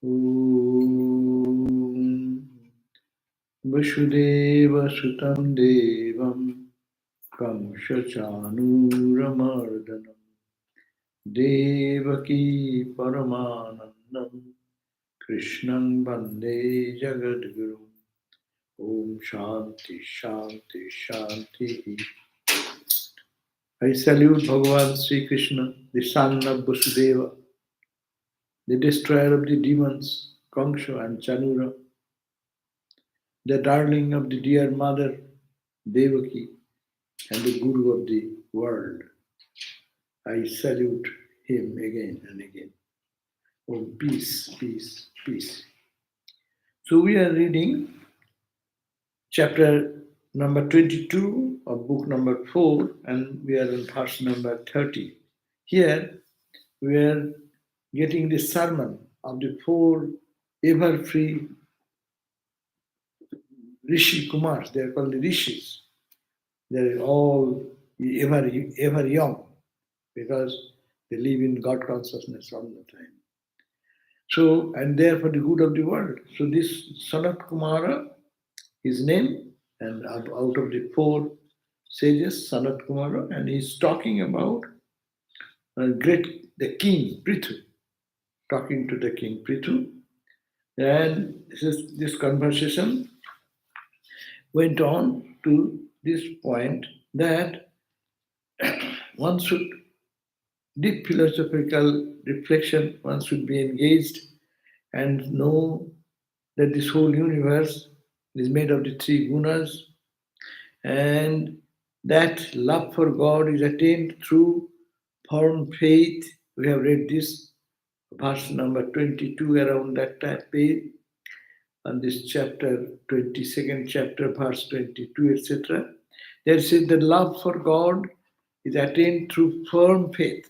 Om Vasudeva Sutam Devam Kamsa Chanuramardanam Devaki Paramanandam Krishnam Bande Jagadguru. Om Shanti Shanti Shanti. I salute Bhagavan Sri Krishna, the son of Vasudeva, the destroyer of the demons, Kamsa and Chanura, the darling of the dear mother, Devaki, and the Guru of the world. I salute him again and again. Oh, peace, peace, peace. So we are reading chapter number 22 of book number 4, and we are in verse number 30. Here we are getting the sermon of the four ever-free Rishi Kumars. They are called the Rishis. They are all ever young because they live in God consciousness all the time. So, and they are for the good of the world. So this Sanat Kumara, his name, and out of the four sages, Sanat Kumara, and he's talking about the king Prithu, talking to the king Prithu. And this conversation went on to this point that one should, deep philosophical reflection, one should be engaged and know that this whole universe is made of the three gunas, and that love for God is attained through firm faith. We have read this verse number 22 around that page, on this chapter, 22nd chapter, verse 22, etc. There says the love for God is attained through firm faith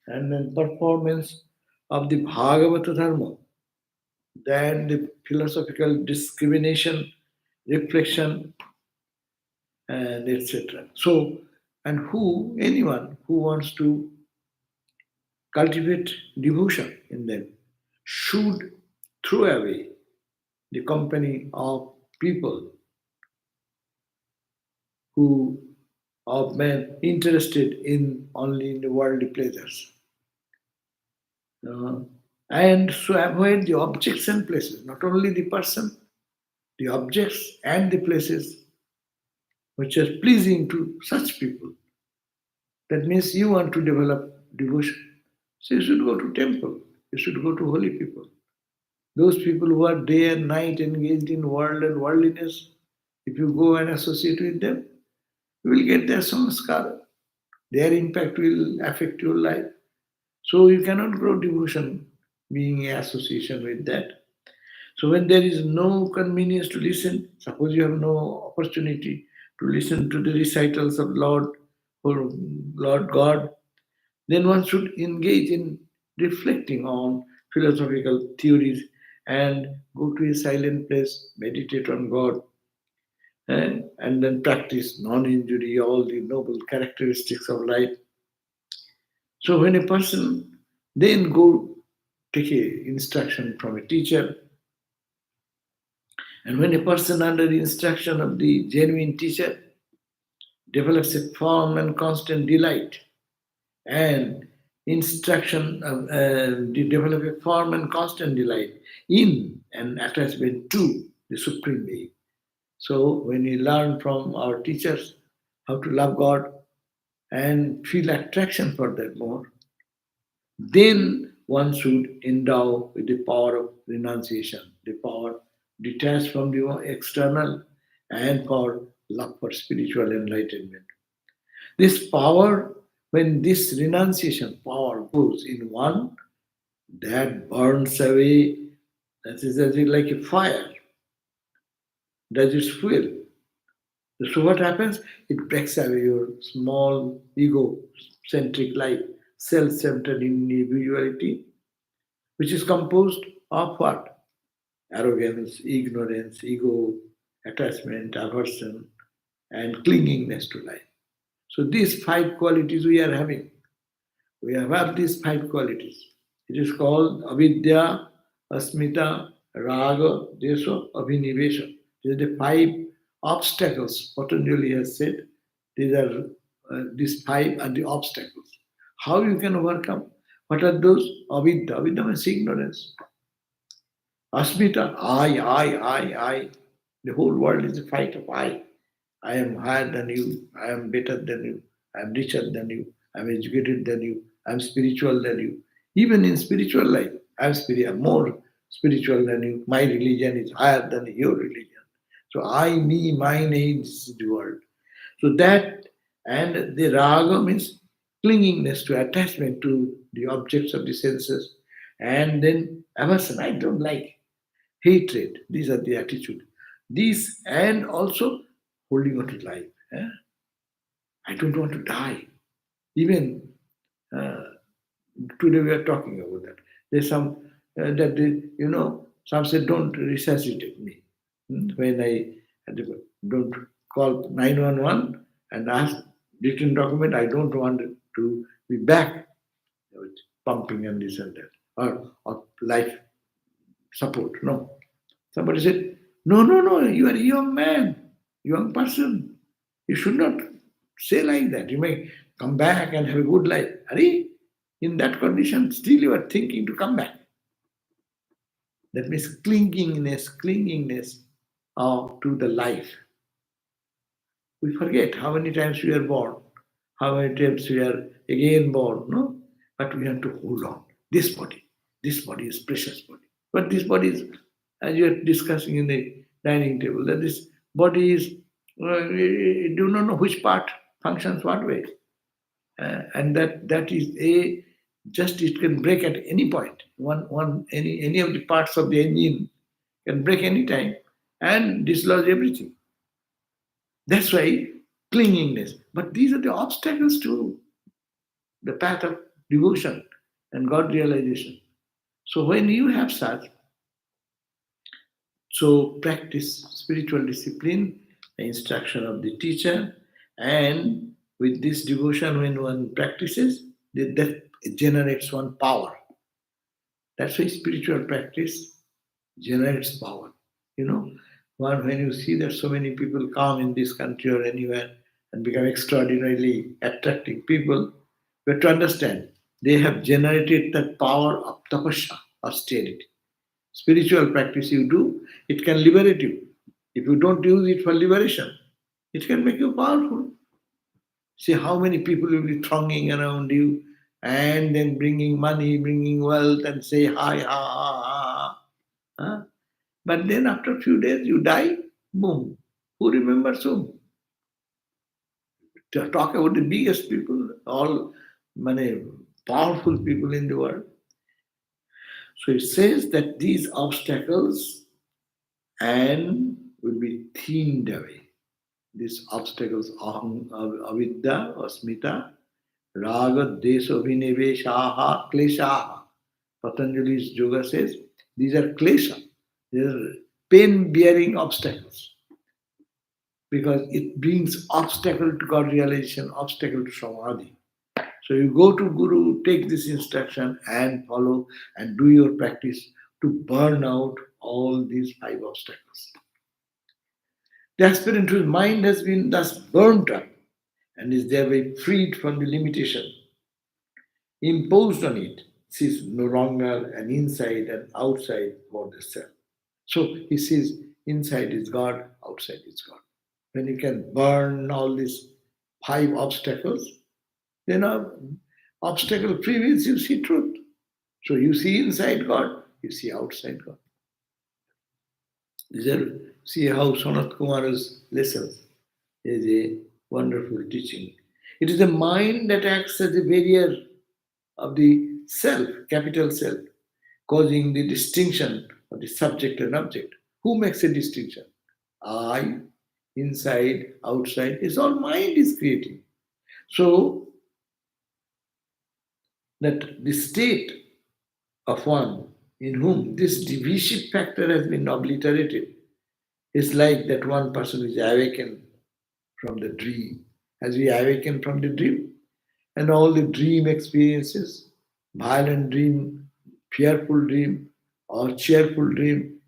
and then performance of the Bhagavata Dharma, then the philosophical discrimination, reflection, and etc. So, and anyone who wants to cultivate devotion in them should throw away the company of people of men interested in only in the worldly pleasures. And so avoid the objects and places, not only the person, the objects and the places which are pleasing to such people. That means you want to develop devotion. So you should go to temple, you should go to holy people. Those people who are day and night engaged in world and worldliness, if you go and associate with them, you will get their samskara. Their impact will affect your life. So you cannot grow devotion being in association with that. So when there is no convenience to listen, suppose you have no opportunity to listen to the recitals of Lord or Lord God, then one should engage in reflecting on philosophical theories and go to a silent place, meditate on God, and then practice non-injury, all the noble characteristics of life. So when a person then go take a instruction from a teacher, and when a person under the instruction of the genuine teacher develops a firm and constant delight and develop a firm and constant delight in and attachment to the Supreme Being. So when we learn from our teachers how to love God and feel attraction for that more, then one should endow with the power of renunciation, the power detached from the external, and for love for spiritual enlightenment. This power, when this renunciation power goes in one, that burns away, that is as if like a fire, that is fuel. So what happens? It breaks away your small ego-centric life, self-centered individuality, which is composed of what? Arrogance, ignorance, ego, attachment, aversion, and clingingness to life. So these five qualities we are having. We have these five qualities. It is called avidya, Asmita, Raga, Desha, Abhinivesha. These are the five obstacles Patanjali has said. These five are the obstacles. How you can overcome? What are those? Avidya. Avidya means ignorance. Asmita, I. The whole world is a fight of I. I am higher than you. I am better than you. I am richer than you. I am educated than you. I am spiritual than you. Even in spiritual life, I'm more spiritual than you. My religion is higher than your religion. So I, me, mine, this is the world. So that, and the raga means clingingness to attachment to the objects of the senses, and then aversion, I don't like, hatred, these are the attitude. These, and also holding on to life. I don't want to die. Even uh, today we are talking about that. There's some that they, some say don't resuscitate me. When I don't call 911 and ask written document, I don't want to be back with pumping and this and that, or life support. No. Somebody said, no, you are a young man, young person. You should not say like that. You may come back and have a good life. Are in that condition, still you are thinking to come back. That means clingingness to the life. We forget how many times we are born, how many times we are again born, no? But we have to hold on. This body is precious body. But this body is, as you are discussing in the dining table, that this body is, you do not know which part functions what way. And that is a, just it can break at any point. Any of the parts of the engine can break any time and dislodge everything. That's why clingingness. But these are the obstacles to the path of devotion and God realization. So when you have such, so practice spiritual discipline, the instruction of the teacher, and with this devotion, when one practices, that generates one power. That's why spiritual practice generates power. You know, when you see that so many people come in this country or anywhere and become extraordinarily attractive people, we have to understand they have generated that power of tapasya, austerity. Spiritual practice you do, it can liberate you. If you don't use it for liberation, it can make you powerful. See how many people will be thronging around you and then bringing money, bringing wealth, and say hi, ha, ha, ha. Huh? But then after a few days you die, boom. Who remembers whom? To talk about the biggest people, all many powerful people in the world. So it says that these obstacles and will be thinned away. These obstacles, avidya, asmita, raga, desha, viniveshaha, kleshaha. Patanjali's yoga says these are klesha. These are pain-bearing obstacles because it brings obstacle to God realization, obstacle to samadhi. So you go to Guru, take this instruction and follow and do your practice to burn out all these five obstacles. The aspirant whose mind has been thus burnt up and is thereby freed from the limitation imposed on it, sees no longer an inside and outside for the self. So he sees inside is God, outside is God. When you can burn all these five obstacles, then obstacle free means you see truth. So you see inside God, you see outside God. These are, see how Sanat Kumar's lessons is a wonderful teaching. It is the mind that acts as a barrier of the self, capital self, causing the distinction of the subject and object. Who makes a distinction? I, inside, outside, it's all mind is creating. So that the state of one in whom this divisive factor has been obliterated is like that one person is awakened from the dream. As we awaken from the dream, and all the dream experiences, violent dream, fearful dream, or cheerful dream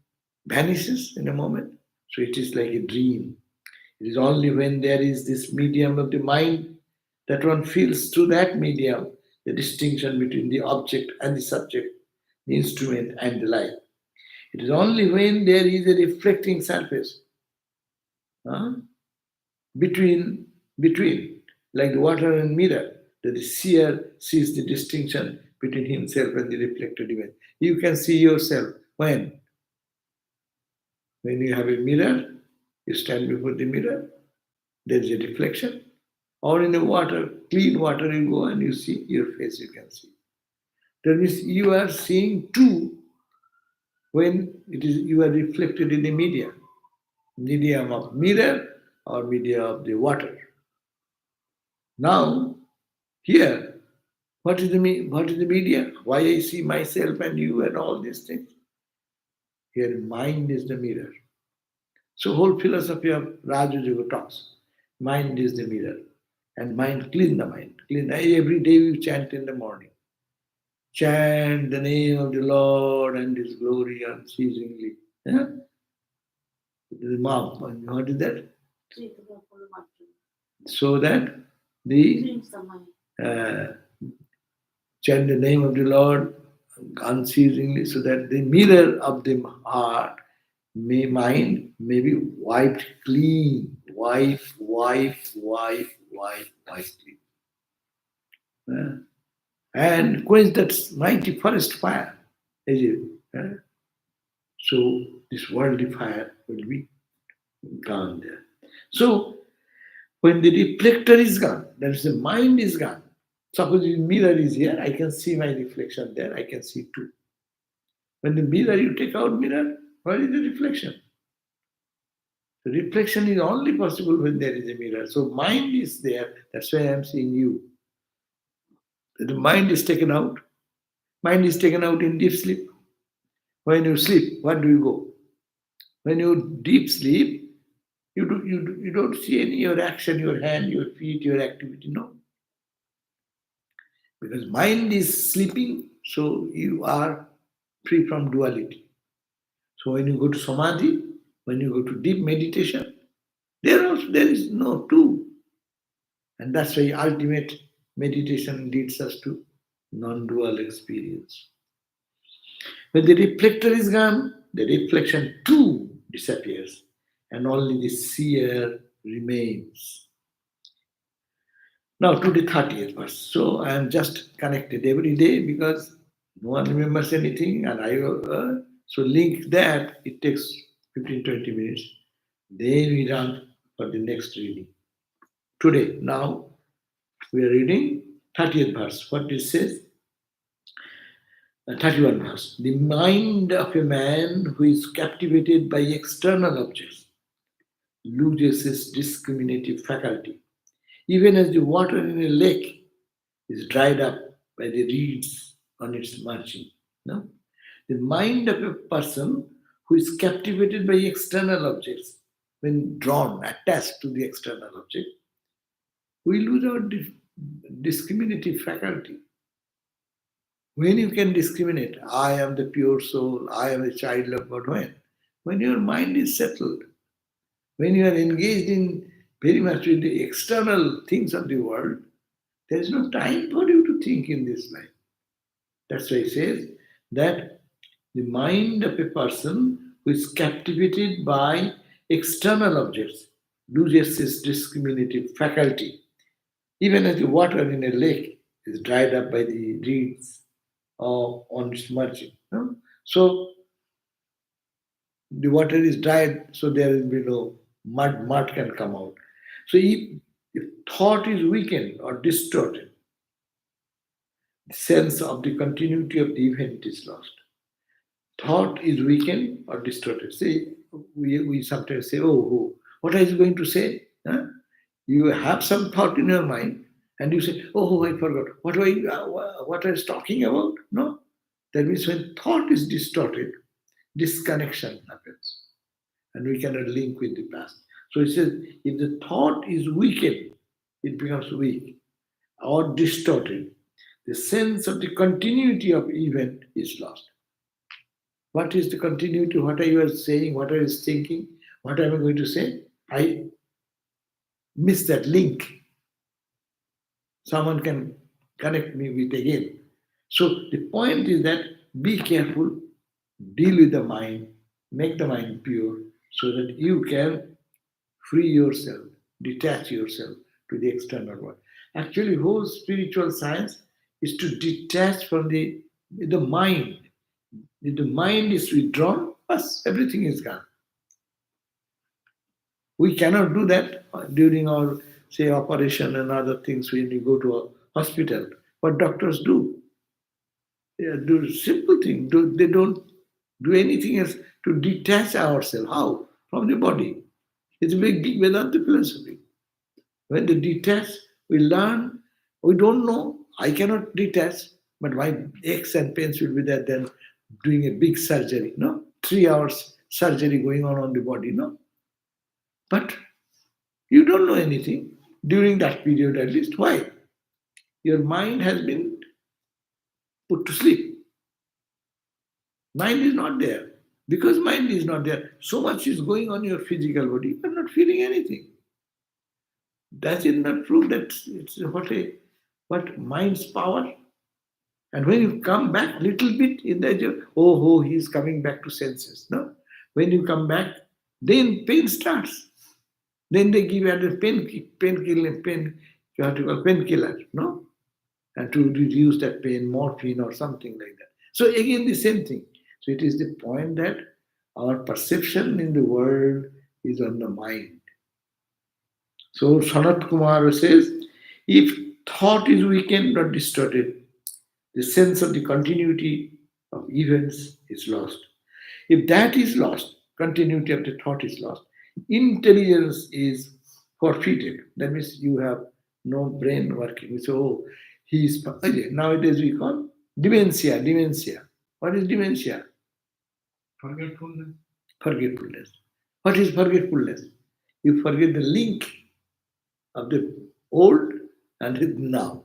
vanishes in a moment. So it is like a dream. It is only when there is this medium of the mind that one feels through that medium the distinction between the object and the subject, the instrument and the light. It is only when there is a reflecting surface uh, between, like the water and mirror, that the seer sees the distinction between himself and the reflected image. You can see yourself when you have a mirror, you stand before the mirror, there is a reflection. Or in the water, clean water, you go and you see your face, you can see. That means you are seeing two when it is you are reflected in the medium of mirror or medium of the water. Now, here, what is the media? Why I see myself and you and all these things? Here, mind is the mirror. So, whole philosophy of Raja Yoga talks. Mind is the mirror, and mind clean the mind. Clean every day we chant in the morning. Chant the name of the Lord and His glory unceasingly. Yeah? The mouth. What is that? So that the chant the name of the Lord unceasingly, so that the mirror of the heart, mind may be wiped clean. Wipe clean. Yeah? And quench that mighty forest fire. Is it? Yeah? So this worldly fire will be gone there. So when the reflector is gone, that is the mind is gone. Suppose the mirror is here, I can see my reflection there, I can see two. When the mirror, you take out mirror, where is the reflection? The reflection is only possible when there is a mirror. So mind is there, that's why I am seeing you. The mind is taken out. Mind is taken out in deep sleep. When you sleep, where do you go? When you deep sleep, you don't see any your action, your hand, your feet, your activity, no. Because mind is sleeping, so you are free from duality. So when you go to samadhi, when you go to deep meditation, there is no two. And that's why ultimate meditation leads us to non-dual experience. When the reflector is gone, the reflection too disappears, and only the seer remains. Now to the 30th verse. So I am just connected every day because no one remembers anything, and so link that. It takes 15-20 minutes. Then we run for the next reading. Today, now we are reading 30th verse. What it says? 31 verse. The mind of a man who is captivated by external objects loses its discriminative faculty, even as the water in a lake is dried up by the reeds on its margin. No? The mind of a person who is captivated by external objects, when drawn, attached to the external object, we lose our discriminative faculty. When you can discriminate, I am the pure soul, I am a child of God, when? When your mind is settled, when you are engaged in very much with the external things of the world, there is no time for you to think in this life. That's why it says that the mind of a person who is captivated by external objects loses its discriminative faculty, even as the water in a lake is dried up by the reeds or on its margin. No? So the water is dried, so there will be no mud can come out. So if thought is weakened or distorted, the sense of the continuity of the event is lost. Thought is weakened or distorted. See, we sometimes say, oh, what are you going to say? Huh? You have some thought in your mind and you say, oh, I forgot. What I was talking about? No. That means when thought is distorted, disconnection happens. And we cannot link with the past. So it says, if the thought is weakened, it becomes weak or distorted. The sense of the continuity of event is lost. What is the continuity? What are you saying? What are you thinking? What am I going to say? I miss that link. Someone can connect me with again. So the point is that be careful, deal with the mind, make the mind pure so that you can free yourself, detach yourself to the external world. Actually, whole spiritual science is to detach from the mind. If the mind is withdrawn, us everything is gone. We cannot do that during our say operation and other things when you go to a hospital. What doctors do, they do simple thing. They don't do anything else to detach ourselves. How? From the body. It's a big Vedanta philosophy. When they detach, we learn, we don't know, I cannot detach, but my aches and pains will be there then doing a big surgery, no? 3 hours surgery going on the body, no? But you don't know anything during that period at least. Why? Your mind has been put to sleep. Mind is not there. Because mind is not there, so much is going on in your physical body, you are not feeling anything. Does it not prove that it's what mind's power? And when you come back little bit in the he's coming back to senses. No? When you come back, then pain starts. Then they give you a you have to call painkiller, no? And to reduce that pain, morphine or something like that. So again the same thing. So it is the point that our perception in the world is on the mind. So Sanat Kumar says, if thought is weakened or distorted, the sense of the continuity of events is lost. If that is lost, continuity of the thought is lost, intelligence is forfeited. That means you have no brain working. So he is okay, nowadays we call dementia. Dementia. What is dementia? Forgetfulness. Forgetfulness. What is forgetfulness? You forget the link of the old and the now.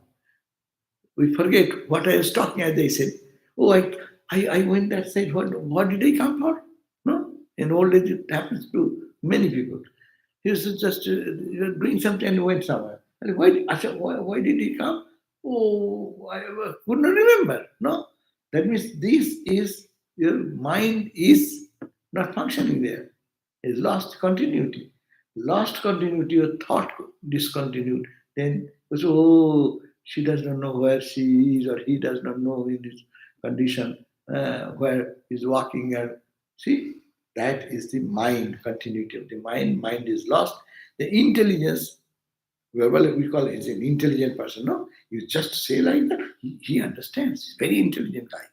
We forget what I was talking as they said. Oh, I went that side. What did I come for? No? In old age, it happens to many people. He was just doing something and went somewhere. And why did he come? Oh, I could not remember. No? That means this is, your mind is not functioning there. It's lost continuity. Lost continuity, your thought discontinued. Then, oh, she does not know where she is, or he does not know in this condition where he's walking. And see, that is the mind, continuity of the mind. Mind is lost. The intelligence, well, we call it is an intelligent person. No, you just say like that. He understands. He's a very intelligent guy.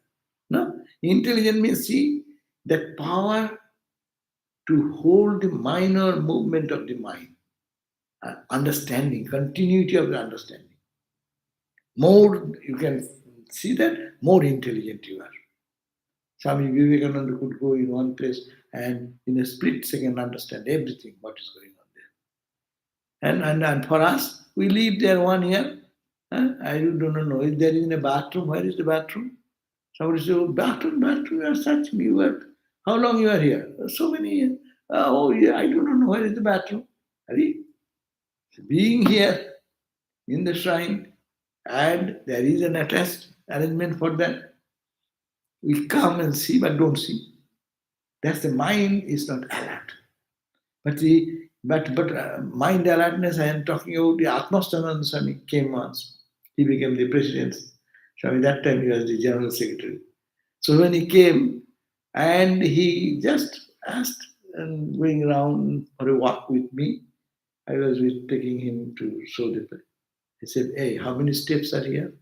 No, intelligent means see that power to hold the minor movement of the mind, understanding, continuity of the understanding. More you can see that, more intelligent you are. Swami Vivekananda could go in one place and in a split second understand everything what is going on there. And for us, we live there 1 year. I don't know if there is a bathroom. Where is the bathroom? Somebody says, oh, bathroom, you are searching. You are, how long you are here? So many years. Oh, yeah, I do not know where is the bathroom. Hari? Being here in the shrine, and there is an attached arrangement for that. We come and see, but don't see. That's the mind is not alert. But mind alertness, I am talking about the Atmastananda Swami came once. He became the president. Swami, that time he was the general secretary. So when he came, and he just asked and going around for a walk with me, I was taking him to show the place. He said, hey, how many steps are here?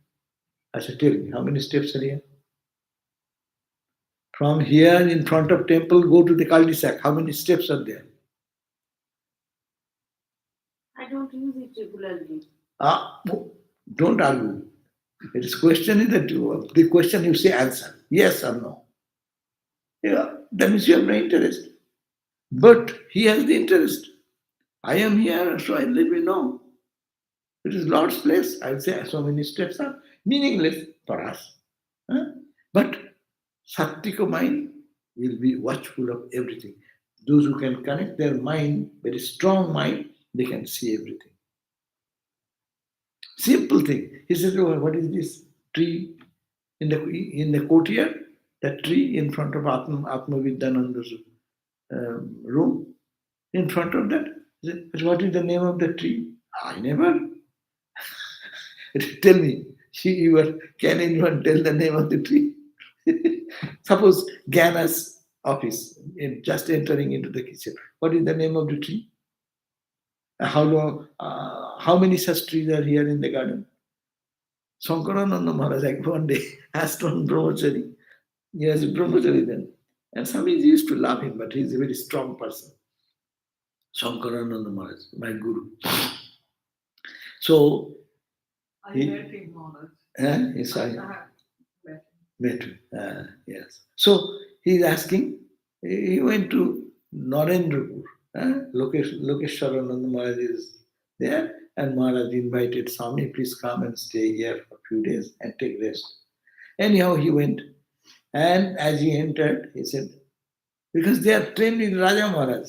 I said, tell me, how many steps are here? From here in front of temple, go to the cul-de-sac. How many steps are there? I don't use it regularly. Don't argue. It is question is that the question you say answer. Yes or no. Yeah, that means you have no interest. But he has the interest. I am here, so I let me know. It is Lord's place. I'll say so many steps are meaningless for us. Huh? But Sattvika mind, will be watchful of everything. Those who can connect their mind, very strong mind, they can see everything. Simple thing. He said, "Oh, what is this tree in the courtyard? That tree in front of Atma Vidyananda's room, in front of that." He said, "What is the name of the tree?" I never. Tell me, can anyone tell the name of the tree? Suppose Gana's office, just entering into the kitchen. What is the name of the tree? How long? How many such trees are here in the garden? Sankarananda Maharaj, like one day, asked one brahmachari. He was a brahmachari then. And Swamiji used to love him, but he's a very strong person. Sankarananda Maharaj, my guru. So, I he, met him, Maharaj. yes, I I have met him. Yes. So, he's asking, he went to Narendrapur. Lokeshwarananda Maharaj is there, and Maharaj invited Swami, please come and stay here for a few days and take rest. Anyhow, he went, and as he entered, he said, because they are trained in Raja Maharaj.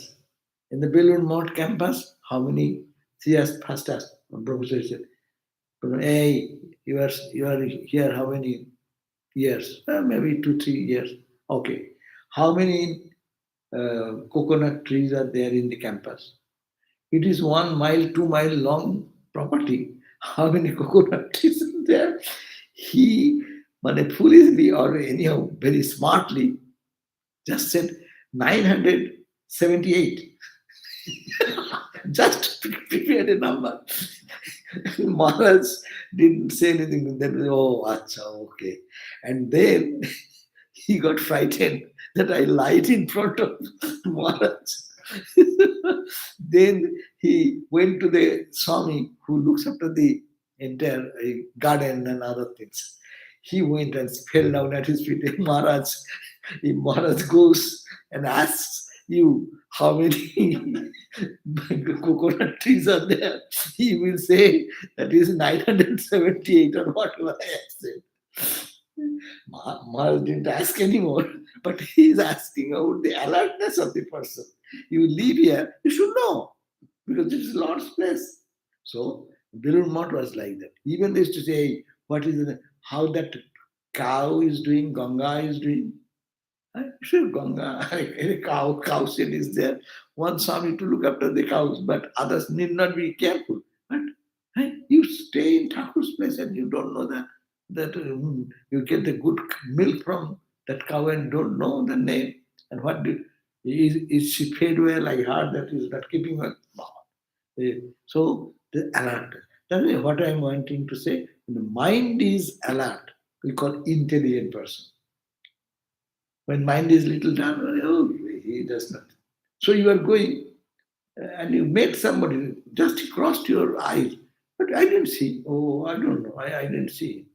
In the Belur Mount campus, how many? He asked, first asked, Professor said, hey, you are here how many years? Maybe 2-3 years. Okay. How many coconut trees are there in the campus? It is 1 mile, 2 mile long property. How many coconut trees are there? He, foolishly or anyhow, very smartly, just said 978. Just prepared a number. Maharaj didn't say anything. Then, oh, acha, okay. And then he got frightened that I lied in front of Maharaj. Then he went to the Swami who looks after the entire garden and other things. He went and fell down at his feet. Maharaj, if Maharaj goes and asks you how many coconut trees are there, he will say that is 978 or whatever I said. Maharaj didn't ask anymore, but he is asking about the alertness of the person. You live here, you should know, because this is Lord's place. So Bilur Math was like that. Even they used to say, what is how that cow is doing, Ganga is doing. Sure, Ganga, a cow shed is there. One Swami to look after the cows, but others need not be careful. But you stay in Thakur's place and you don't know that you get the good milk from that cow and don't know the name. And is she fed well? I heard that is not keeping well. No. So the alert. That is what I am wanting to say. When the mind is alert, we call intelligent person. When mind is little down, oh, he does not. So you are going and you met somebody, just he crossed your eyes. But I didn't see. Oh, I don't know. I didn't see.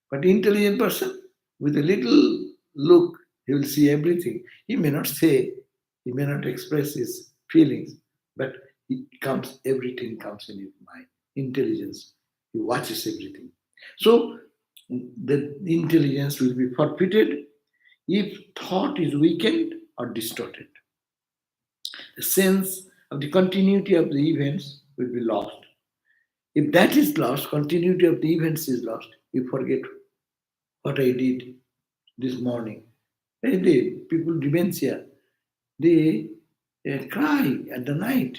But intelligent person, with a little look, he will see everything. He may not say, he may not express his feelings, but everything comes in his mind. Intelligence. He watches everything. So the intelligence will be forfeited if thought is weakened or distorted. The sense of the continuity of the events will be lost. If that is lost, continuity of the events is lost. You forget what I did this morning. And the people dementia, they cry at the night.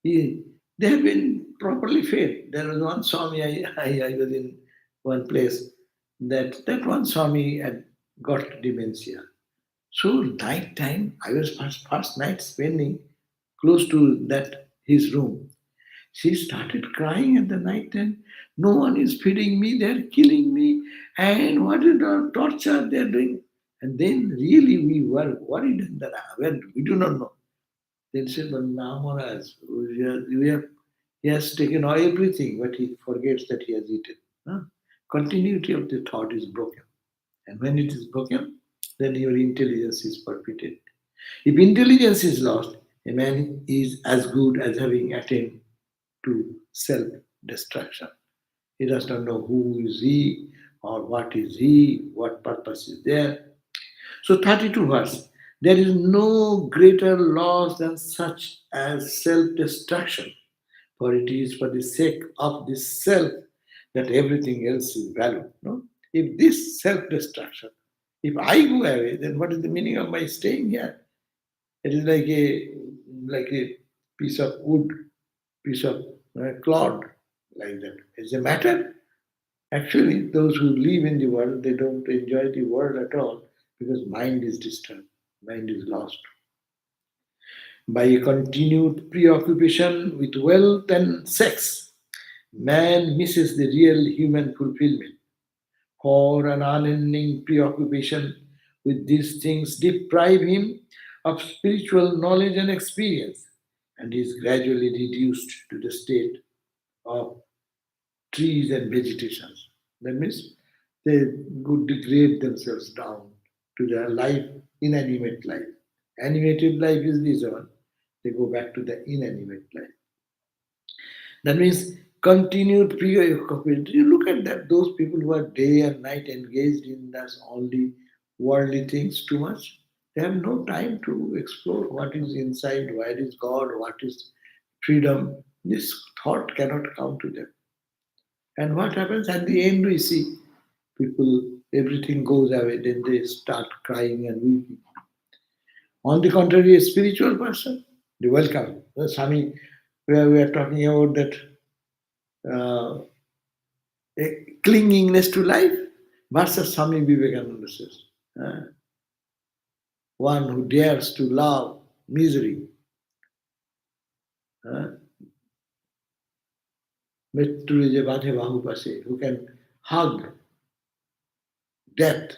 They have been properly fed. There was one Swami, I was in one place, that one Swami had got dementia. So night time, I was first night spending close to that his room. She started crying at the night time. No one is feeding me, they're killing me, and what is the torture they're doing? And then really we were worried that we do not know. Then said, but now Maharaj, he has taken all everything, but he forgets that he has eaten. Huh? Continuity of the thought is broken. And when it is broken, then your intelligence is forfeited. If intelligence is lost, a man is as good as having attained to self destruction. He does not know who is he or what is he, what purpose is there. So 32 verse. There is no greater loss than such as self destruction, for it is for the sake of this self that everything else is valued. No? If this self destruction, if I go away, then what is the meaning of my staying here? It is like a piece of wood, piece of cloth, like that. Is a matter? Actually, those who live in the world, they don't enjoy the world at all because mind is disturbed, mind is lost. By a continued preoccupation with wealth and sex, man misses the real human fulfillment. For an unending preoccupation with these things deprive him of spiritual knowledge and experience, and is gradually reduced to the state of trees and vegetations. That means they would degrade themselves down to their life, inanimate life. Animated life is this one. They go back to the inanimate life. That means continued preoccupation. You look at that, those people who are day and night engaged in this only worldly things too much. They have no time to explore what is inside, where is God, what is freedom. This thought cannot come to them. And what happens at the end, we see people, everything goes away, then they start crying and weeping. On the contrary, a spiritual person, they welcome. The Swami, where we are talking about that a clingingness to life, versus Swami Vivekananda says. uh, One who dares to love misery, মৃত্যুরে যে বাঁধে বাহু পাশে, who can hug death,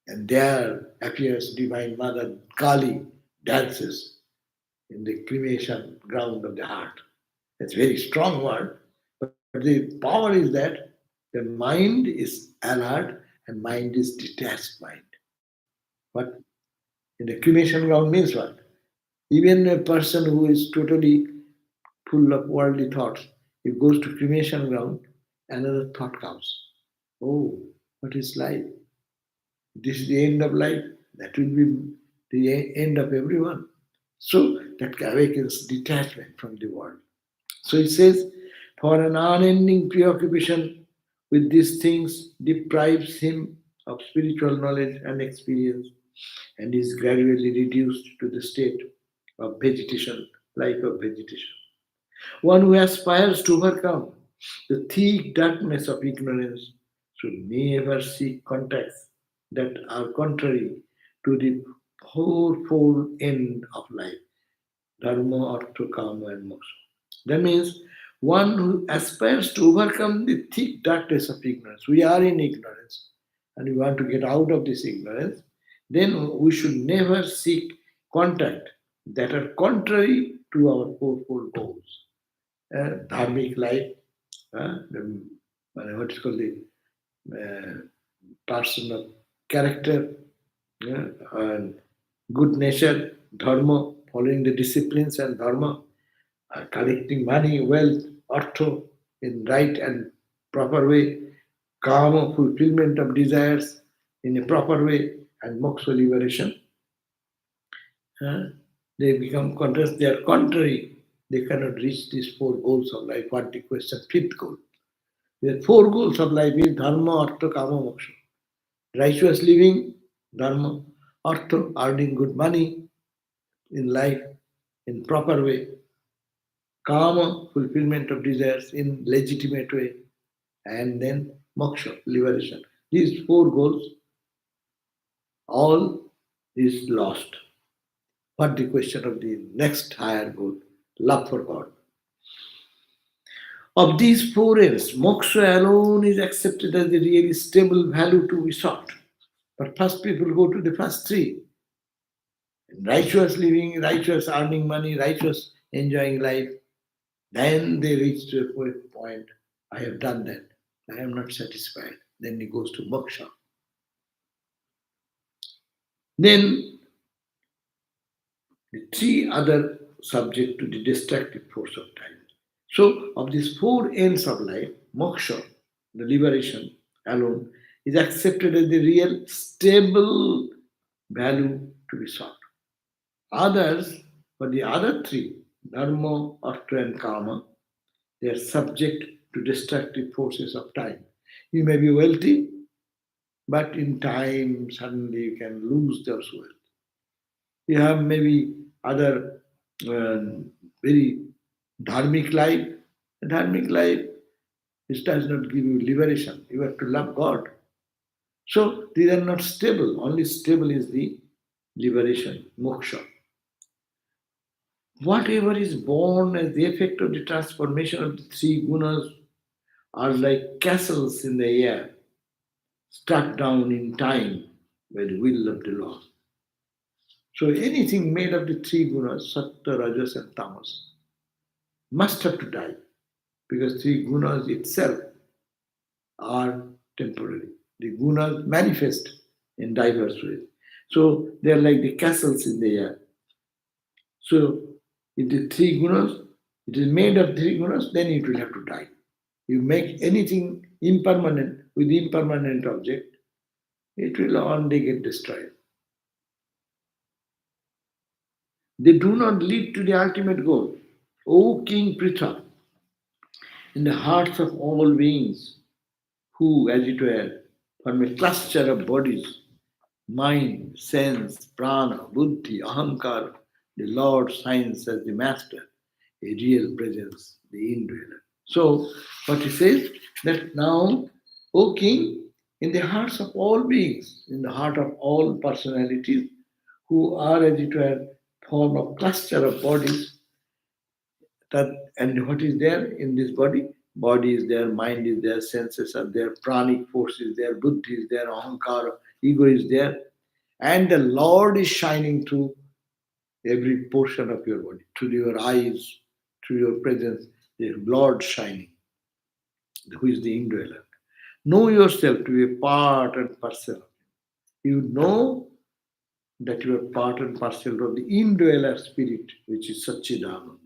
and there appears Divine Mother Kali, dances in the cremation ground of the heart. It's a very strong word, but the power is that the mind is alert and mind is detached mind. But in the cremation ground means what? Even a person who is totally full of worldly thoughts, if goes to cremation ground, another thought comes. Oh, what is life? This is the end of life. That will be the end of everyone. So that awakens detachment from the world. So it says, for an unending preoccupation with these things deprives him of spiritual knowledge and experience, and is gradually reduced to the state of vegetation, life of vegetation. One who aspires to overcome the thick darkness of ignorance should never seek contacts that are contrary to the fourfold end of life: dharma, artha, kama, and moksha. That means one who aspires to overcome the thick darkness of ignorance. We are in ignorance and we want to get out of this ignorance, then we should never seek contact that are contrary to our fourfold goals. Dharmic life, what is called the person of character, and good nature, dharma, following the disciplines and dharma, collecting money, wealth, artha in right and proper way, kama, fulfillment of desires in a proper way, and moksha, liberation. They become contrast, they are contrary. They cannot reach these four goals of life. What the question? Fifth goal. The four goals of life is dharma, artha, kama, moksha. Righteous living, dharma, artha, earning good money in life in proper way, kama, fulfillment of desires in legitimate way, and then moksha, liberation. These four goals, all is lost. What the question of the next higher goal? Love for God. Of these four ends, moksha alone is accepted as the really stable value to be sought. But first people go to the first three. Righteous living, righteous earning money, righteous enjoying life. Then they reach to a point, I have done that. I am not satisfied. Then he goes to moksha. Then the three other subject to the destructive force of time. So, of these four ends of life, moksha, the liberation alone, is accepted as the real stable value to be sought. Others, for the other three, dharma, artha, and kama, they are subject to destructive forces of time. You may be wealthy, but in time, suddenly you can lose those wealth. You have maybe other uh, very dharmic life. Dharmic life, it does not give you liberation. You have to love God. So these are not stable. Only stable is the liberation, moksha. Whatever is born as the effect of the transformation of the three gunas are like castles in the air, struck down in time by the will of the Lord. So anything made of the three gunas, sattva, rajas, and tamas, must have to die because three gunas itself are temporary. The gunas manifest in diverse ways. So they are like the castles in the air. So if the three gunas, it is made of three gunas, then it will have to die. You make anything impermanent with impermanent object, it will one day get destroyed. They do not lead to the ultimate goal. O King Pritha, in the hearts of all beings, who, as it were, form a cluster of bodies, mind, sense, prana, buddhi, ahankara, the Lord shines as the master, a real presence, the indweller. So, what he says that now, O King, in the hearts of all beings, in the heart of all personalities, who are, as it were, form of cluster of bodies, that and what is there in this body? Body is there, mind is there, senses are there, pranic force is there, buddhi is there, ahankara, ego is there, and the Lord is shining through every portion of your body, through your eyes, through your presence, the Lord shining, who is the indweller. Know yourself to be a part and parcel. You know that you are part and parcel of the indweller spirit, which is Satchidananda.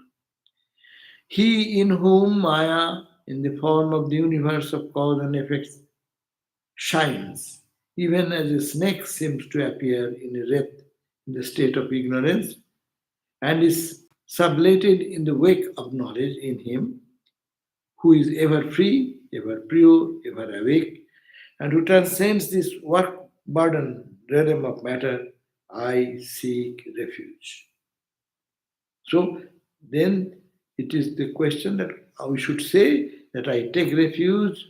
He in whom Maya, in the form of the universe of cause and effects, shines, even as a snake seems to appear in a wraith in the state of ignorance, and is sublated in the wake of knowledge in him, who is ever free, ever pure, ever awake, and who transcends this work burden realm of matter, I seek refuge. So then it is the question that we should say that I take refuge,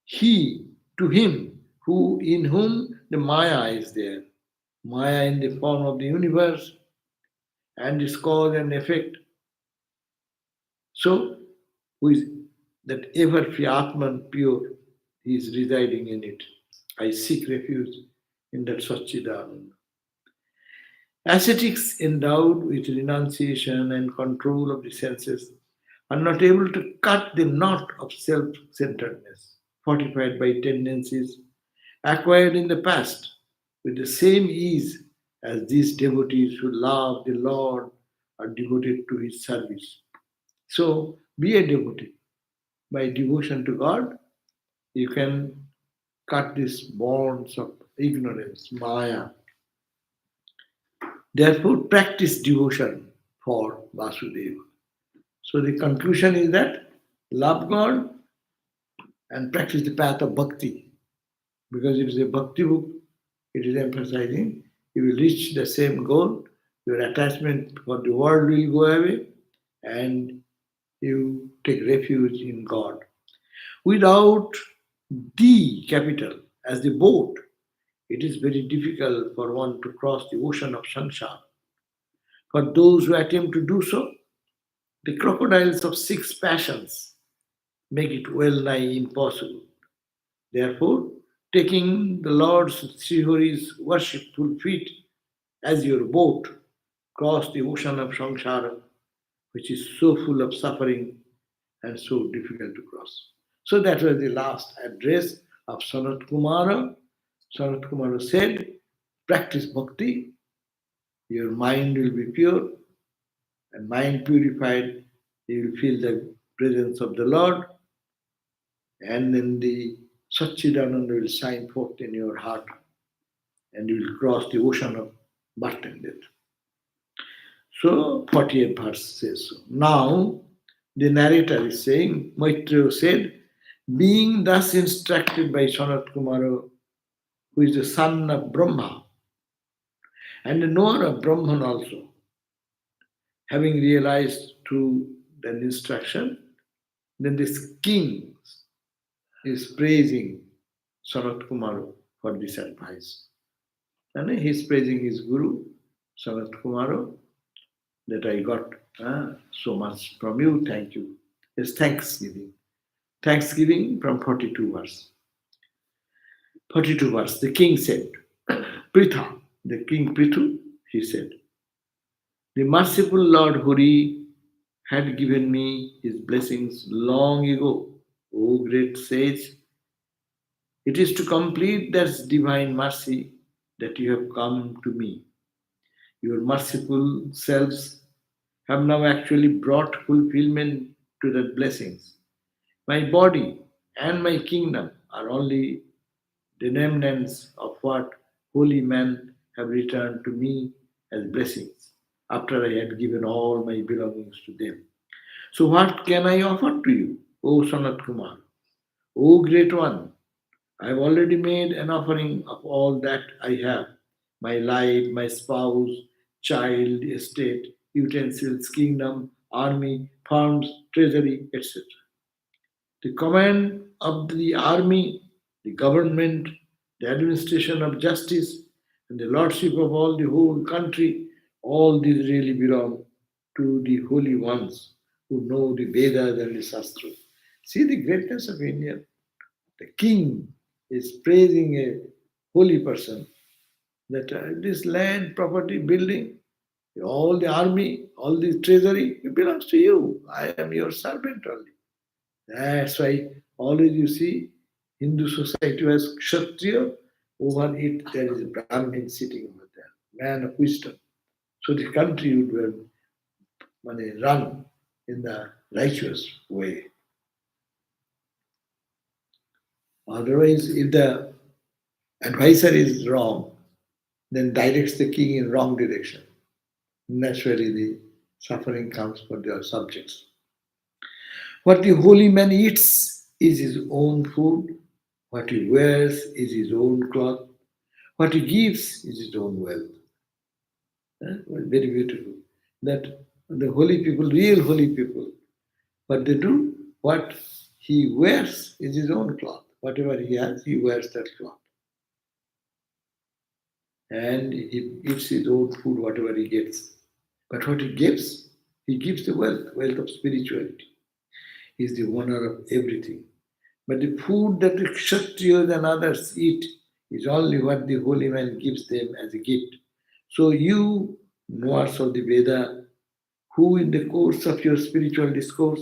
he, to him, who in whom the Maya is there. Maya in the form of the universe and its cause and effect. So, who is that ever free Atman pure, he is residing in it. I seek refuge in that Satchidananda. Ascetics endowed with renunciation and control of the senses are not able to cut the knot of self centeredness, fortified by tendencies acquired in the past, with the same ease as these devotees who love the Lord are devoted to his service. So, be a devotee. By devotion to God, you can cut these bonds of ignorance, Maya. Therefore, practice devotion for Vasudeva. So the conclusion is that love God and practice the path of bhakti. Because it is a bhakti book, it is emphasizing you will reach the same goal, your attachment for the world will go away, and you take refuge in God. Without the capital as the boat, it is very difficult for one to cross the ocean of samsara. For those who attempt to do so, the crocodiles of six passions make it well nigh impossible. Therefore, taking the Lord's Srihari's worshipful feet as your boat, cross the ocean of samsara, which is so full of suffering and so difficult to cross. So that was the last address of Sanat Kumara. Sanat Kumara said, practice bhakti, your mind will be pure, and mind purified, you will feel the presence of the Lord, and then the Satchidananda will shine forth in your heart, and you will cross the ocean of birth and death. So 40th verse says so. Now the narrator is saying, Maitreya said, being thus instructed by Sanat Kumara, who is the son of Brahma and the knower of Brahman also, having realized through that instruction, then this king is praising Sanat Kumara for this advice. And he is praising his guru, Sanat Kumara, that I got so much from you. Thank you. It's thanksgiving. Thanksgiving from 42 verse. 42 verse. The king said, Pritha, the king Prithu, he said, the merciful Lord Hori had given me his blessings long ago. O great sage, it is to complete that divine mercy that you have come to me. Your merciful selves have now actually brought fulfillment to that blessings. My body and my kingdom are only the remnants of what holy men have returned to me as blessings after I had given all my belongings to them. So, what can I offer to you, O Sanat Kumar? O great one, I have already made an offering of all that I have, my life, my spouse, child, estate, utensils, kingdom, army, farms, treasury, etc. The command of the army, the government, the administration of justice, and the lordship of all the whole country, all these really belong to the holy ones who know the Vedas and the Shastras. See the greatness of India. The king is praising a holy person that this land, property, building, all the army, all the treasury, it belongs to you. I am your servant only. That's why always you see Hindu society has Kshatriya, over it there is a Brahmin sitting over there, man of wisdom. So the country would run in the righteous way. Otherwise, if the advisor is wrong, then directs the king in wrong direction. Naturally, the suffering comes for their subjects. What the holy man eats is his own food. What he wears is his own cloth. What he gives is his own wealth. Well, very beautiful. That the holy people, real holy people, what they do, what he wears is his own cloth. Whatever he has, he wears that cloth. And he eats his own food, whatever he gets. But what he gives the wealth of spirituality. He is the owner of everything. But the food that the Kshatriyas and others eat is only what the holy man gives them as a gift. So you, knowers of the Veda, who in the course of your spiritual discourse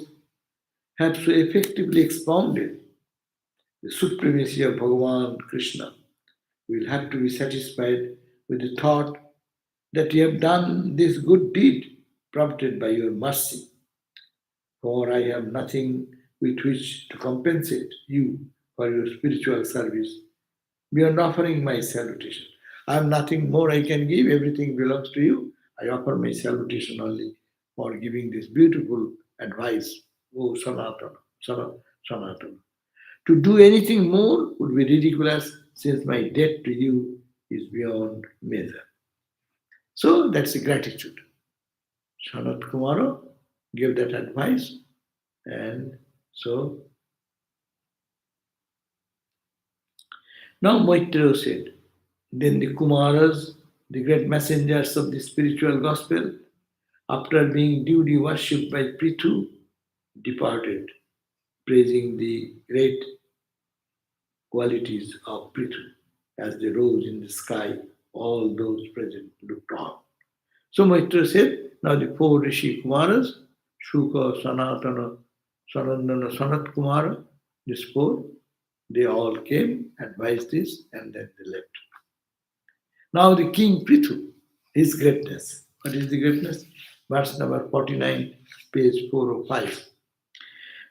have so effectively expounded the supremacy of Bhagavan Krishna, will have to be satisfied with the thought that you have done this good deed prompted by your mercy. For I have nothing with which to compensate you for your spiritual service beyond offering my salutation. I have nothing more I can give, everything belongs to you. I offer my salutation only for giving this beautiful advice, O Sanatana, Sanatana. To do anything more would be ridiculous since my debt to you is beyond measure. So that's the gratitude. Sanat Kumara gave that advice, and so now Maitreya said, then the Kumaras, the great messengers of the spiritual gospel, after being duly worshipped by Prithu, departed, praising the great qualities of Prithu. As they rose in the sky, all those present looked on. So Maitreya said, now the four Rishi Kumaras, Shuka, Sanatana, Sanandana, Sanat Kumara, these four, they all came, advised this, and then they left. Now the king Prithu, his greatness. What is the greatness? Verse number 49, page 405.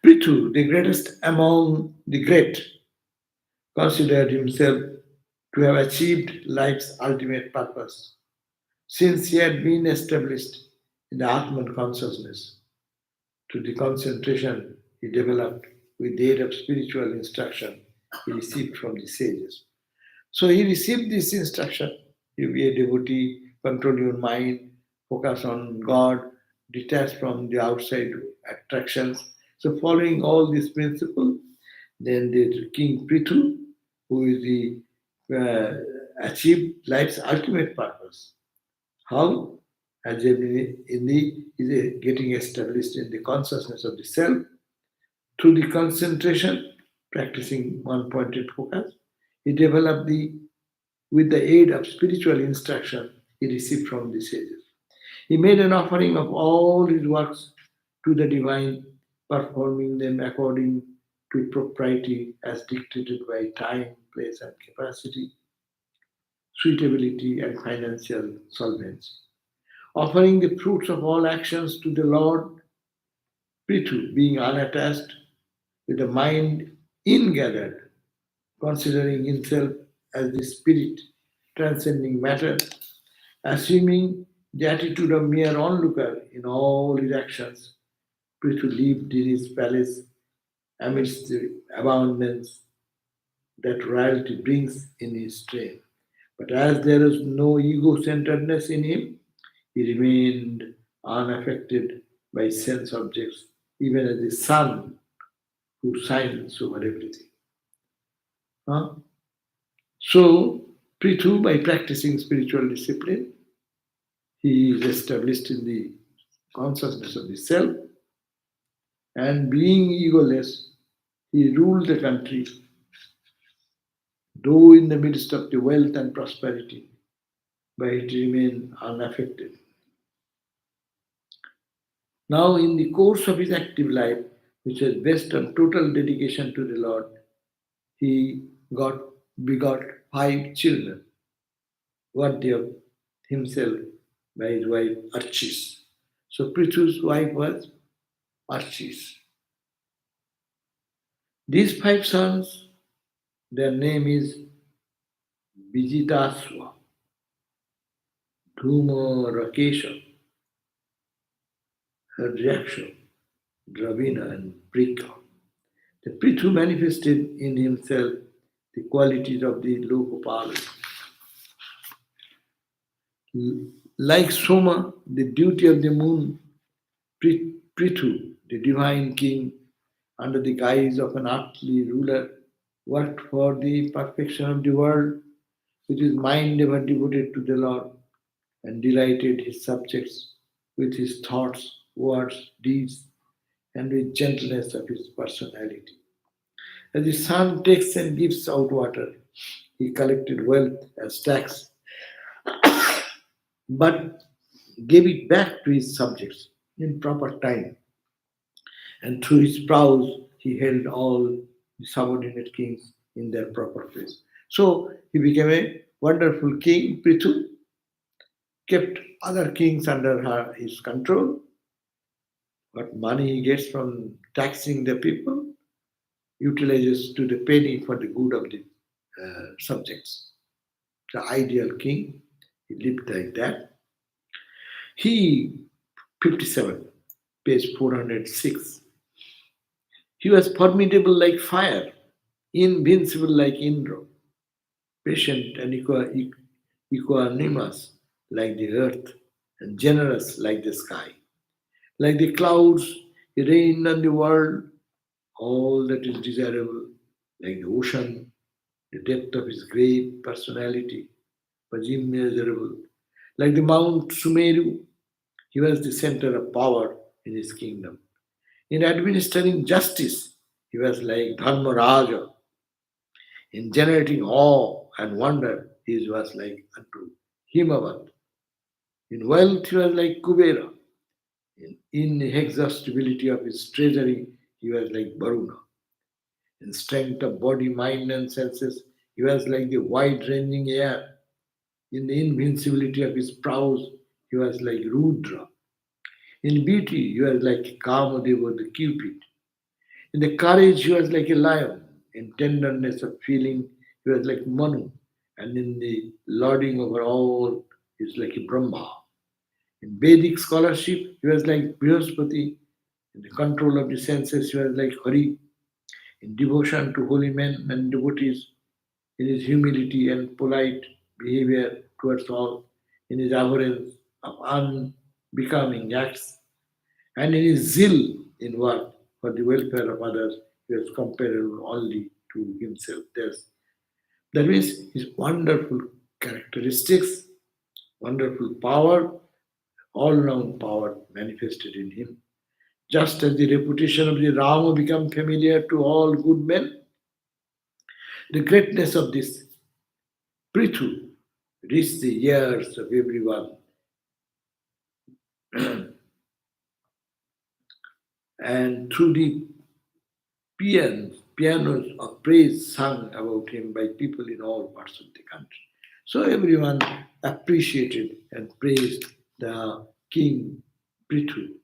Prithu, the greatest among the great, considered himself to have achieved life's ultimate purpose, since he had been established in the Atman consciousness, to the concentration he developed with the aid of spiritual instruction he received from the sages. So he received this instruction: you be a devotee, control your mind, focus on God, detach from the outside attractions. So following all these principles, then the King Prithu, who is the achieved life's ultimate purpose. How? As in the is getting established in the consciousness of the self through the concentration, practicing one-pointed focus. He developed the with the aid of spiritual instruction he received from the sages. He made an offering of all his works to the divine, performing them according to propriety as dictated by time, place, and capacity, suitability, and financial solvency. Offering the fruits of all actions to the Lord, Prithu, being unattached, with the mind ingathered, considering himself as the spirit transcending matter, assuming the attitude of mere onlooker in all his actions, Prithu lived in his palace amidst the abundance that royalty brings in his train. But as there is no ego centeredness in him, he remained unaffected by sense objects, even as the sun who shines over everything. Huh? So, Prithu, by practicing spiritual discipline, he is established in the consciousness of the self, and being egoless, he ruled the country, though in the midst of the wealth and prosperity, but it remained unaffected. Now, in the course of his active life, which was based on total dedication to the Lord, he got begot 5 children, worthy of himself by his wife Archis. So Prithu's wife was Archis. These 5 sons, their name is Vijitaswa, Dhuma Rakesha, Hadraksha, Dravina, and Prika. The Prithu manifested in himself the qualities of the Lokopala. Like Soma, the duty of the moon, Prithu, the divine king, under the guise of an earthly ruler, worked for the perfection of the world, with his mind ever devoted to the Lord, and delighted his subjects with his thoughts, words, deeds, and with gentleness of his personality. As the sun takes and gives out water, he collected wealth as tax, but gave it back to his subjects in proper time. And through his prowess, he held all the subordinate kings in their proper place. So he became a wonderful king. Prithu kept other kings under his control. What money he gets from taxing the people, utilizes to the penny for the good of the subjects. The ideal king, he lived like that. He, 57, page 406, he was formidable like fire, invincible like Indra, patient and equanimous like the earth, and generous like the sky. Like the clouds, he reigned on the world, all that is desirable, like the ocean, the depth of his great personality was immeasurable. Like the Mount Sumeru, he was the center of power in his kingdom. In administering justice, he was like Dharmaraja. In generating awe and wonder, he was like unto Himavat. In wealth, he was like Kubera. In inexhaustibility of his treasury, he was like Varuna. In strength of body, mind, and senses, he was like the wide ranging air. In the invincibility of his prowess, he was like Rudra. In beauty, he was like Kamadeva the Cupid. In the courage, he was like a lion. In tenderness of feeling, he was like Manu. And in the lording over all, he was like a Brahma. In Vedic scholarship, he was like Brihaspati. In the control of the senses, he was like Hari. In devotion to holy men and devotees, in his humility and polite behavior towards all, in his abhorrence of unbecoming acts, and in his zeal in work for the welfare of others, he was comparable only to himself. That means his wonderful characteristics, wonderful power, all-round power manifested in him. Just as the reputation of the Rama became familiar to all good men, the greatness of this Prithu reached the ears of everyone. And through the pianos of praise sung about him by people in all parts of the country. So everyone appreciated and praised the King Prithu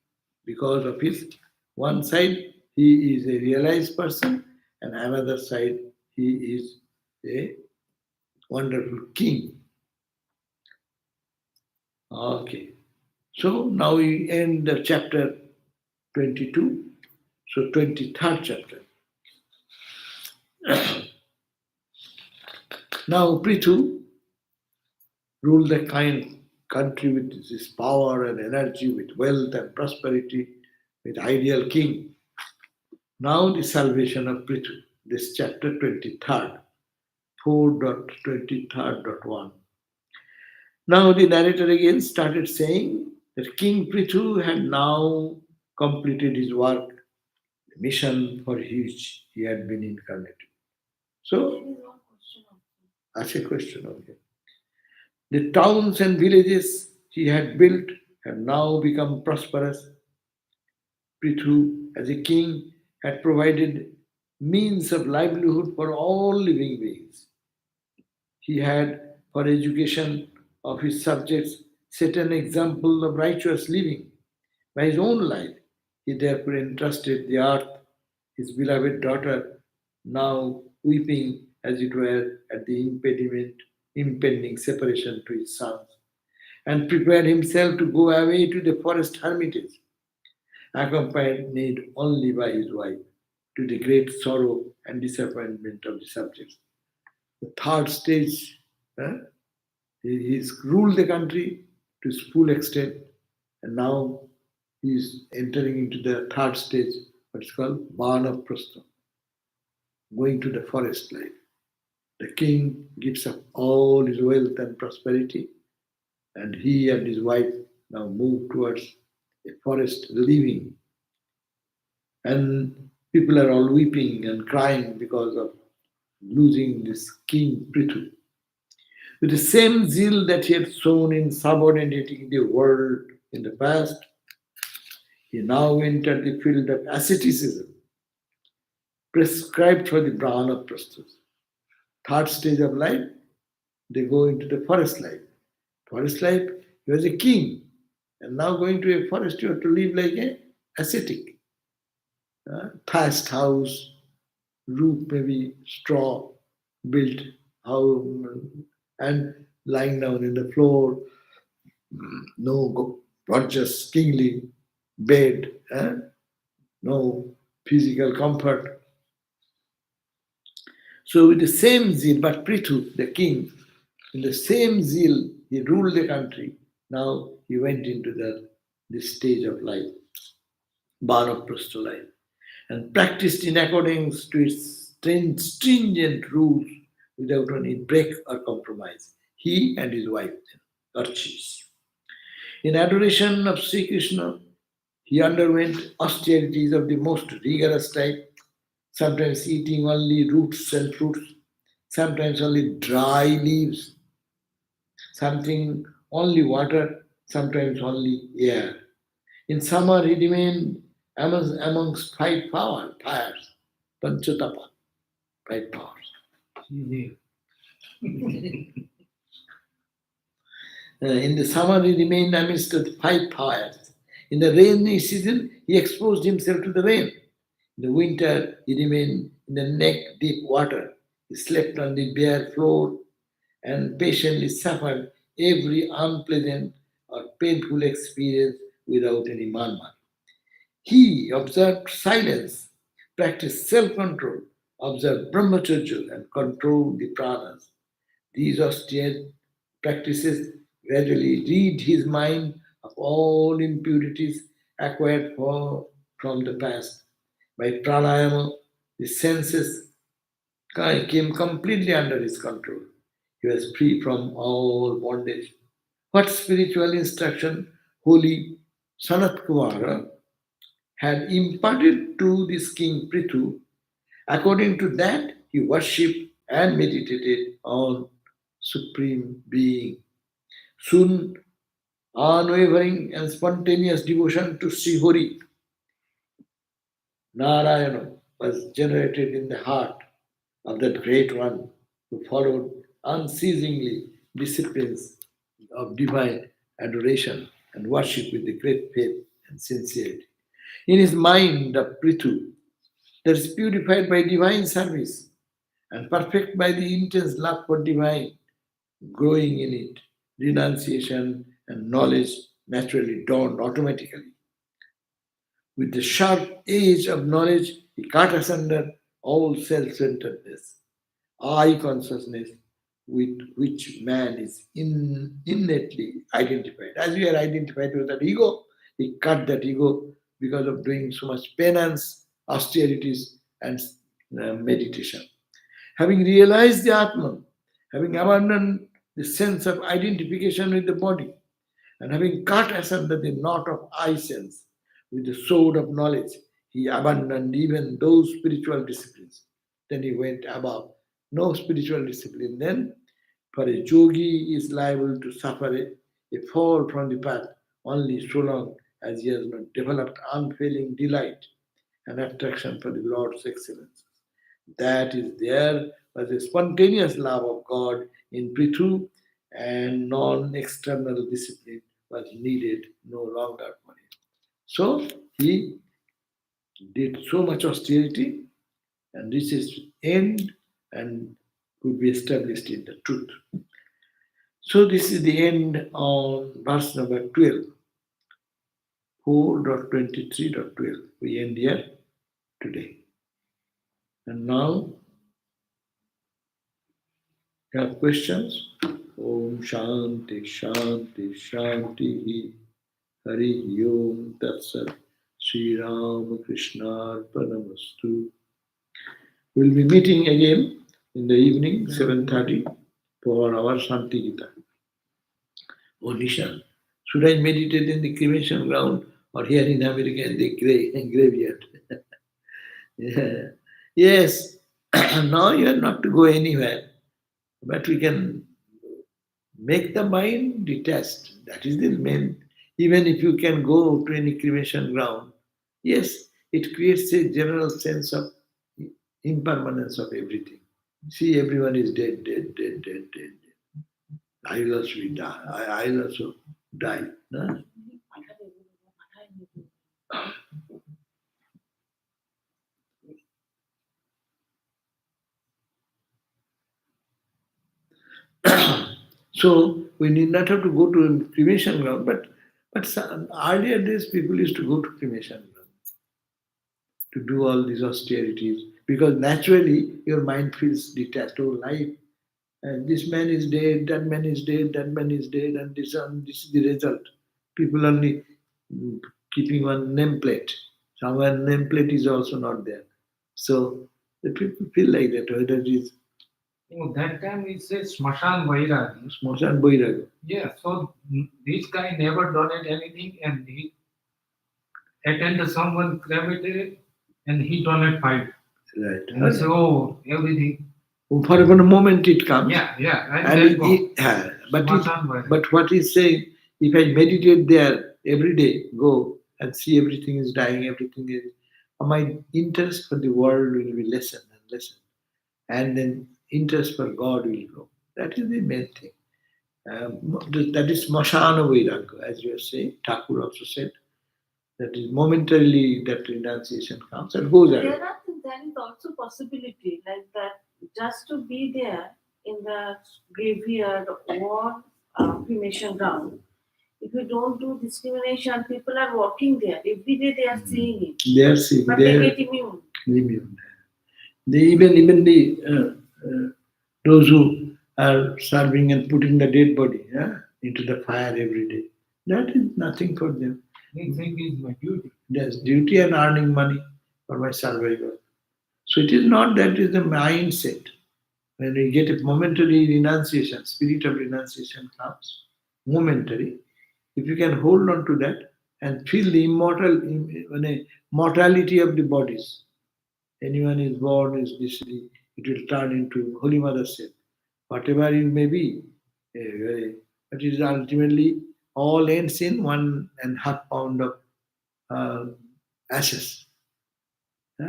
because of his one side he is a realized person and another side he is a wonderful king. Okay. So now we end the chapter 22. So 23rd chapter. Now Prithu ruled the country with his power and energy, with wealth and prosperity, with ideal king. Now the salvation of Prithu. This chapter 23rd, 4.23.1. Now the narrator again started saying that King Prithu had now completed his work, the mission for which he had been incarnated. So, There is one question also. ask a question, okay. The towns and villages he had built have now become prosperous. Prithu, as a king, had provided means of livelihood for all living beings. He had, for education of his subjects, set an example of righteous living. By his own life, he therefore entrusted the earth, his beloved daughter, now weeping, as it were, at the impending separation to his sons, and prepared himself to go away to the forest hermitage, accompanied only by his wife, to the great sorrow and disappointment of the subjects. The third stage, he's ruled the country to its full extent, and now he's entering into the third stage, what's called Vanaprastha, going to the forest life. The king gives up all his wealth and prosperity, and he and his wife now move towards a forest living. And people are all weeping and crying because of losing this king Prithu. With the same zeal that he had shown in subordinating the world in the past, he now entered the field of asceticism, prescribed for the Brahmanaprasthas. Third stage of life, they go into the forest life. Forest life, he was a king, and now going to a forest, you have to live like a ascetic. Thatched house, roof maybe straw built, how and lying down in the floor, no gorgeous kingly bed, no physical comfort. So with the same zeal, but Prithu, the king, in the same zeal, he ruled the country. Now he went into this stage of life, Banaprastha life, and practiced in accordance to its stringent rules without any break or compromise. He and his wife, Archis. In adoration of Sri Krishna, he underwent austerities of the most rigorous type, sometimes eating only roots and fruits, sometimes only dry leaves, something only water, sometimes only air. In summer, he remained amongst fires, Panchatapa, 5 powers. In the summer, he remained amidst the 5 fires. In the rainy season, he exposed himself to the rain. In the winter, he remained in the neck-deep water. He slept on the bare floor and patiently suffered every unpleasant or painful experience without any murmur. He observed silence, practiced self-control, observed brahmacharya and controlled the pranas. These austere practices gradually rid his mind of all impurities acquired from the past. By pranayama, the senses came completely under his control. He was free from all bondage. What spiritual instruction holy Sanat Kumara had imparted to this king Prithu, according to that he worshipped and meditated on Supreme Being. Soon, unwavering and spontaneous devotion to Sri Hori Narayana was generated in the heart of that great one who followed unceasingly disciplines of divine adoration and worship with the great faith and sincerity. In his mind, the Prithu, that is purified by divine service and perfect by the intense love for divine, growing in it, renunciation and knowledge naturally dawned automatically. With the sharp edge of knowledge, he cut asunder all self centeredness, I consciousness with which man is innately identified. As we are identified with that ego, he cut that ego because of doing so much penance, austerities, and meditation. Having realized the Atman, having abandoned the sense of identification with the body, and having cut asunder the knot of I sense with the sword of knowledge, he abandoned even those spiritual disciplines. Then he went above. No spiritual discipline. Then, for a yogi is liable to suffer a fall from the path only so long as he has not developed unfailing delight and attraction for the Lord's excellence. That is, there was a spontaneous love of God in Prithu, and non external discipline was needed no longer for him. So he did so much austerity and this is end and could be established in the truth. So this is the end on verse number 12, 4.23.12. We end here today. And now, you have questions? Om Shanti Shanti Shanti Hari Om Tat Sat Sri Ram Krishna Arpanamastu. We'll be meeting again in the evening, 7:30, for our Shanti Gita. Oh Nishan, should I meditate in the cremation ground or here in America in the graveyard? Yeah. Yes, now you are not to go anywhere, but we can make the mind detached. That is the main. Even if you can go to any cremation ground, yes, it creates a general sense of impermanence of everything. See, everyone is dead, dead, dead, dead, dead. I will also die. I will also die. No? So we need not have to go to a cremation ground, but earlier days people used to go to cremation ground to do all these austerities because naturally your mind feels detached. Oh, life, and this man is dead, that man is dead, that man is dead, and this is the result. People only keeping one nameplate. Somewhere nameplate is also not there. So the people feel like that, whether it is Oh, that time it says Smashan Vairagi. Smashan Boiraga. Yeah, so this guy never donate anything and he attended someone cremated and he donate 5. Right. And he say, oh, everything. For a moment it comes. Yeah, and And then go. but Vairagi. but what he's saying, if I meditate there every day, go and see everything is dying, everything is, my interest for the world will be lessened and lessened, and then interest for God will grow. That is the main thing. That is Mashana Vairagya, as you are saying. Thakur also said that is momentarily that renunciation comes and goes away. There is also possibility like that just to be there in the graveyard or cremation ground, If you don't do discrimination, people are walking there. Every day they are seeing it. They are seeing, But they they are get immune. immune. They even the those who are serving and putting the dead body into the fire every day. That is nothing for them. They think it's my duty. That's duty and earning money for my survival. So it is not that is the mindset. When we get a momentary renunciation, spirit of renunciation comes, momentary. If you can hold on to that and feel the mortality of the bodies, anyone is born is basically it will turn into Holy Mother said, whatever you may be, but it is ultimately all ends in 1.5 pound of uh, ashes.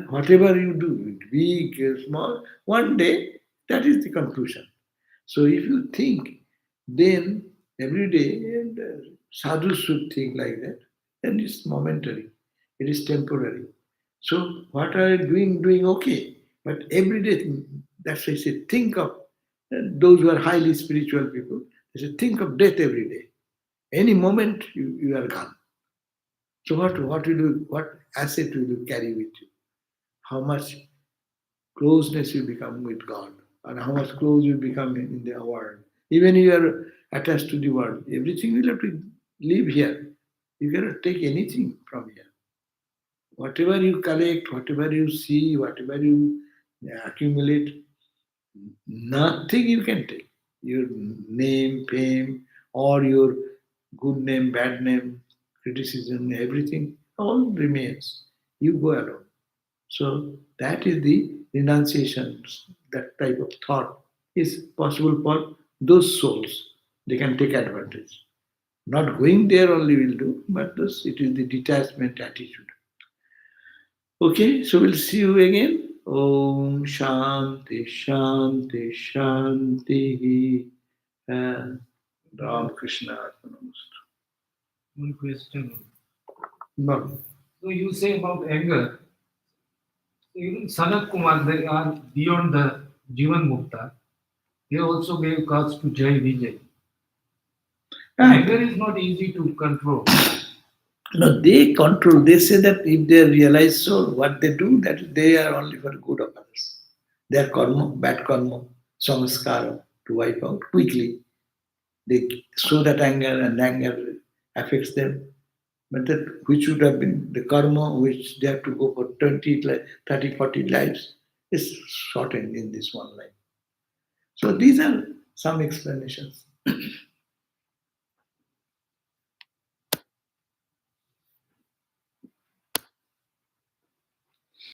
Whatever you do, big, small, one day that is the conclusion. So if you think, then every day, and sadhus should think like that, then it's momentary, it is temporary. So what are you doing okay. But every day, that's why I say, think of those who are highly spiritual people, they say, think of death every day. Any moment you are gone. So what will you, what asset will you carry with you? How much closeness you become with God, and how much close you become in the world. Even you are attached to the world, everything will have to live here. You cannot take anything from here. Whatever you collect, whatever you see, whatever you accumulate, nothing you can take. Your name, fame, or your good name, bad name, criticism, everything, all remains. You go alone. So that is the renunciation. That type of thought is possible for those souls. They can take advantage. Not going there only will do, but this, it is the detachment attitude. Okay, so we'll see you again. Om Shanti Shanti Shanti. Ram Krishna Arpanamastu. One question. No. So you say about anger. Even Sanat Kumar, they are beyond the Jivan Mukta. They also gave cards to Jai Vijay. Anger is not easy to control. No, they control. They say that if they realize so, what they do, that they are only for the good of others. Their karma, bad karma, samskara to wipe out quickly. They show that anger and anger affects them. But that which would have been the karma which they have to go for 20, 30, 40 lives is shortened in this one life. So these are some explanations.